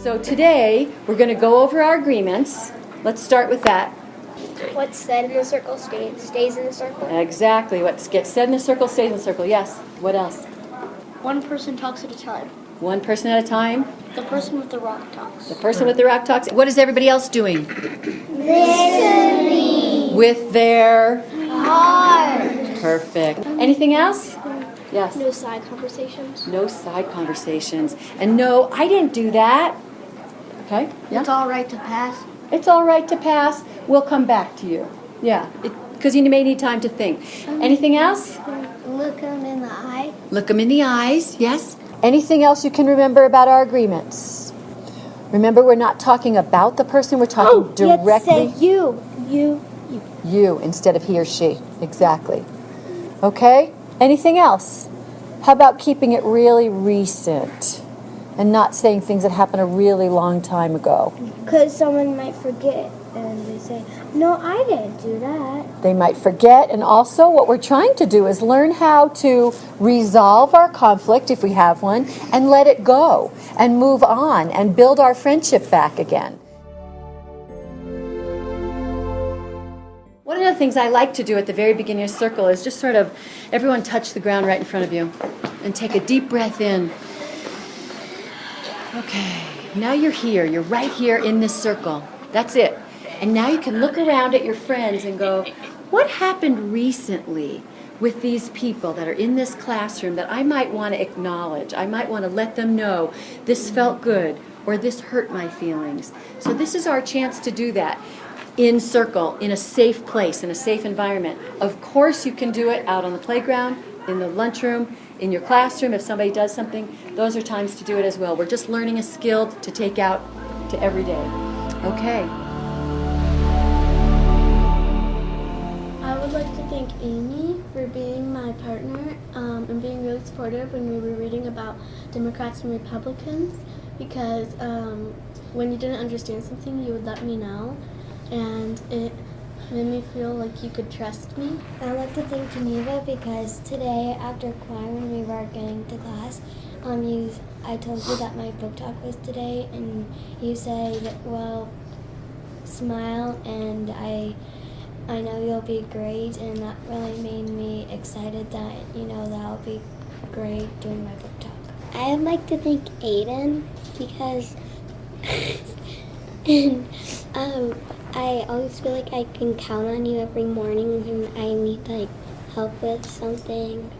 So today, we're going to go over our agreements. Let's start with that. What's said in the circle stays in the circle. Exactly. What gets said in the circle stays in the circle. Yes. What else? One person talks at a time. One person at a time. The person with the rock talks. The person with the rock talks. What is everybody else doing? Listening. With their Heart. Perfect. Anything else? Yes. No side conversations. No side conversations. And no, I didn't do that. Okay? Yeah. It's all right to pass. It's all right to pass. We'll come back to you. Yeah. Because you may need time to think. Anything else? Look them in the eye. Look them in the eyes. Yes. Anything else you can remember about our agreements? Remember, we're not talking about the person. We're talking directly. You have to say you. You instead of he or she. Exactly. Okay? Anything else? How about keeping it really recent and not saying things that happened a really long time ago? Because someone might forget and they say, no, I didn't do that. They might forget, and also what we're trying to do is learn how to resolve our conflict, if we have one, and let it go, and move on, and build our friendship back again. One of the things I like to do at the very beginning of circle is just sort of, everyone touch the ground right in front of you, and take a deep breath in. Okay, now you're here, you're right here in this circle. That's it. And now you can look around at your friends and go, what happened recently with these people that are in this classroom that I might want to acknowledge? I might want to let them know this felt good or this hurt my feelings. So this is our chance to do that in circle, in a safe place, in a safe environment. Of course you can do it out on the playground, in the lunchroom, in your classroom. If somebody does something, those are times to do it as well. We're just learning a skill to take out to every day. Okay. I would like to thank Amy for being my partner and being really supportive when we were reading about Democrats and Republicans, because when you didn't understand something, you would let me know, and it made me feel like you could trust me. I'd like to thank Geneva because today after choir when we were getting to class, I told you that my book talk was today, and you said, well, smile, and I know you'll be great, and that really made me excited that, that'll be great doing my book talk. I'd like to thank Aiden because I always feel like I can count on you every morning when I need help with something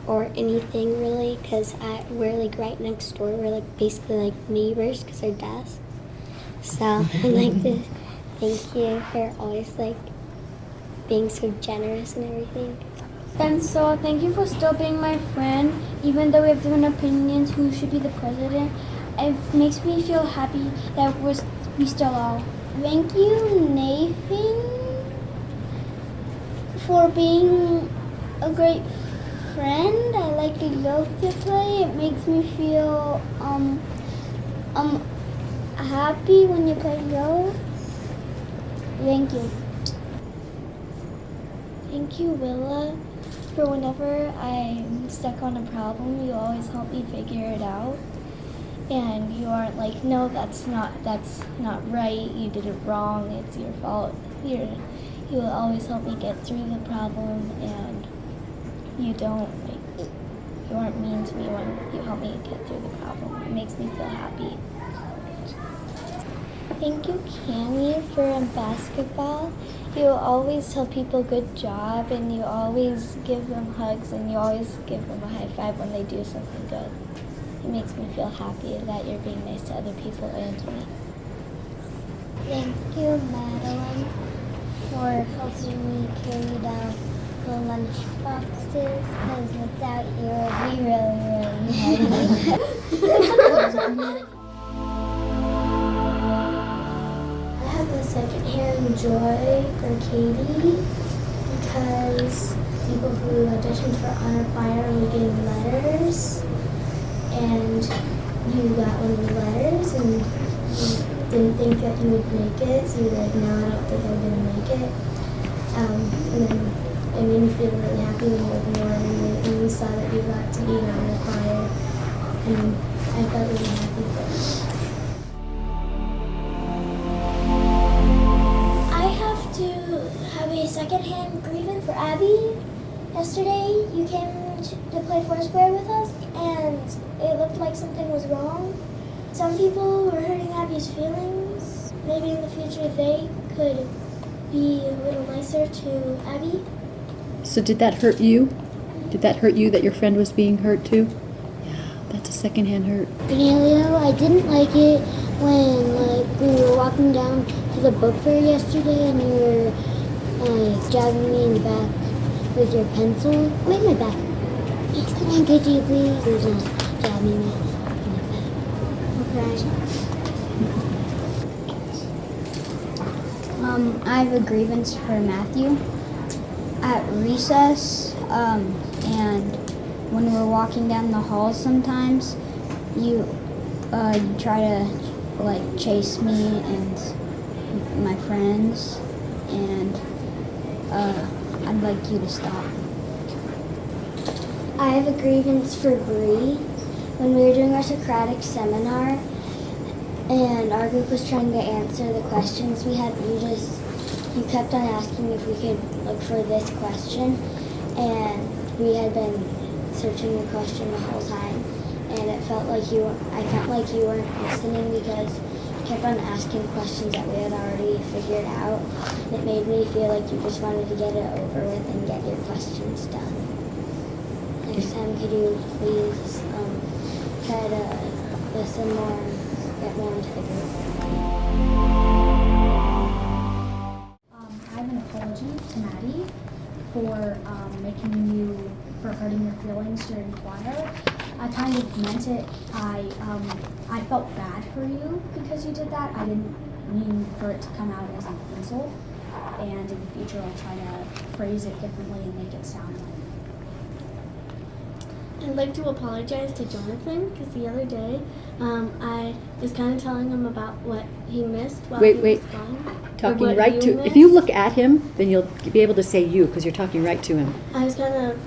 or anything really, because we're right next door. We're basically neighbors because our desks. So I'd like to thank you for always being so generous and everything. And so thank you for still being my friend, even though we have different opinions who should be the president. It makes me feel happy that we still are. Thank you, Nathan, for being a great friend. I like to go to play. It makes me feel happy when you play Go. Thank you. Thank you, Willa, for whenever I'm stuck on a problem, you always help me figure it out. And you aren't no, that's not right, you did it wrong, it's your fault. You will always help me get through the problem, and you aren't mean to me when you help me get through the problem. It makes me feel happy. Thank you, Cami, for basketball. You always tell people good job, and you always give them hugs, and you always give them a high five when they do something good. It makes me feel happy that you're being nice to other people and to me. Thank you, Madeline, for helping me carry down the lunch boxes, because without you, it would be really, really heavy. I have a secondhand joy for Katie because people who auditioned for Honor Choir were getting letters, and you got one of the letters and you didn't think that you would make it, so you were like, no, I don't think I'm going to make it. And then it made me feel really happy when you opened the letter and you saw that you got to be in Honor Choir. And I I felt really happy for you. I have to have a secondhand grievance for Abby. Yesterday, you came to play Foursquare with us, and it looked like something was wrong. Some people were hurting Abby's feelings. Maybe in the future they could be a little nicer to Abby. So did that hurt you? Did that hurt you that your friend was being hurt too? Yeah, that's a secondhand hurt. Cornelio, I didn't like it when we were walking down to the book fair yesterday and you were jabbing me in the back with your pencil. Wait, my back. Could you please jab me in the back? Okay. I have a grievance for Matthew. At recess, and when we're walking down the hall sometimes, you try to chase me and my friends, and I'd like you to stop. I have a grievance for Bree. When we were doing our Socratic seminar and our group was trying to answer the questions we had, you kept on asking if we could look for this question, and we had been searching the question the whole time, and I felt like you weren't listening because you kept on asking questions that we had already figured out. It made me feel like you just wanted to get it over with and get your questions done. Next time, could you please try to listen more, get more into the group? I have an apology to Maddie for for hurting your feelings during choir. I kind of meant it. I felt bad for you because you did that. I didn't mean for it to come out as an insult. And in the future, I'll try to phrase it differently and make it sound like. I'd like to apologize to Jonathan because the other day I was kind of telling him about what he missed while he was gone. Talking right to, if you look at him, then you'll be able to say you because you're talking right to him. I was kind of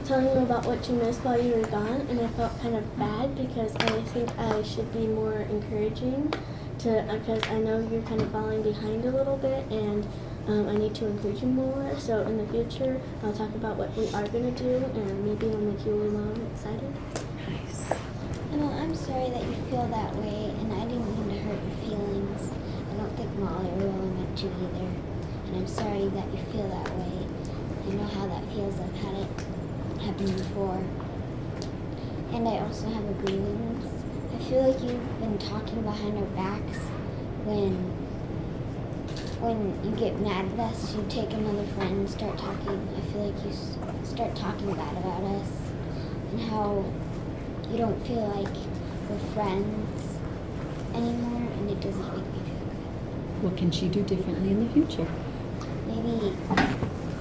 telling him about what you missed while you were gone, and I felt kind of bad because I think I should be more encouraging because I know you're kind of falling behind a little bit, and I need to encourage you more. So in the future, I'll talk about what we are going to do, and maybe it'll make you a little excited. Nice. Well, I'm sorry that you feel that way, and I didn't mean to hurt your feelings. I don't think Molly really meant to either. And I'm sorry that you feel that way. I know how that feels. I've had it happen before. And I also have a grievance. I feel like you've been talking behind our backs. When you get mad at us, you take another friend and start talking. I feel like you start talking bad about us and how you don't feel like we're friends anymore, and it doesn't make me feel good. What can she do differently in the future? Maybe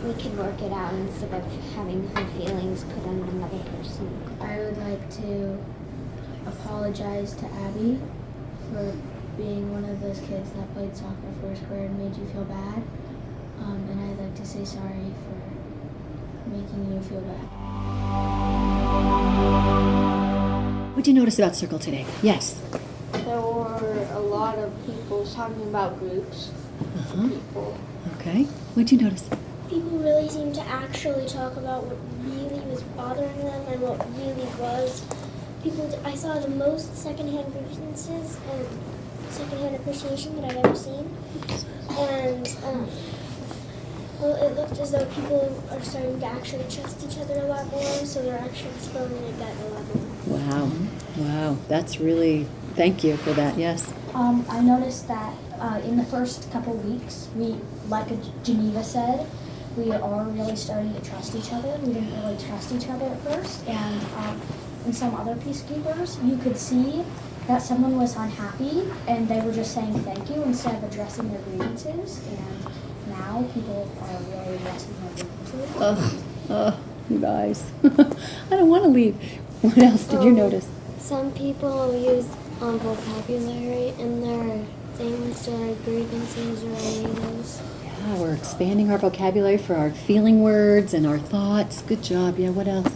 we could work it out instead of having her feelings put on another person. I would like to apologize to Abby for being one of those kids that played soccer Foursquare and made you feel bad. And I'd like to say sorry for making you feel bad. What did you notice about Circle today? Yes. There were a lot of people talking about groups. People. Okay. What did you notice? People really seem to actually talk about what really was bothering them and what really was. I saw the most secondhand grievances and secondhand appreciation that I've ever seen. And it looked as though people are starting to actually trust each other a lot more, so they're actually spelling like that a lot more. Wow. Wow. That's really, thank you for that. Yes. I noticed that in the first couple weeks, like Geneva said, we are really starting to trust each other. We didn't really trust each other at first, and in some other peacekeepers, you could see that someone was unhappy and they were just saying thank you instead of addressing their grievances, and now people are really addressing their grievances. You guys. I don't want to leave. What else did you notice? Some people use vocabulary in their things or grievances or any of those. Yeah, we're expanding our vocabulary for our feeling words and our thoughts. Good job. Yeah, what else?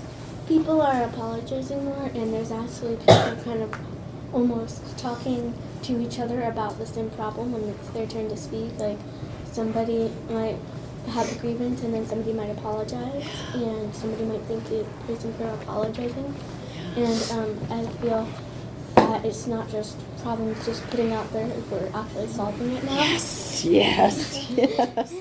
People are apologizing more, and there's actually people kind of almost talking to each other about the same problem when it's their turn to speak. Like somebody might have a grievance and then somebody might apologize and somebody might thank the person for apologizing. And I feel that it's not just problems just putting out there, we're actually solving it now. Yes, yes, yes.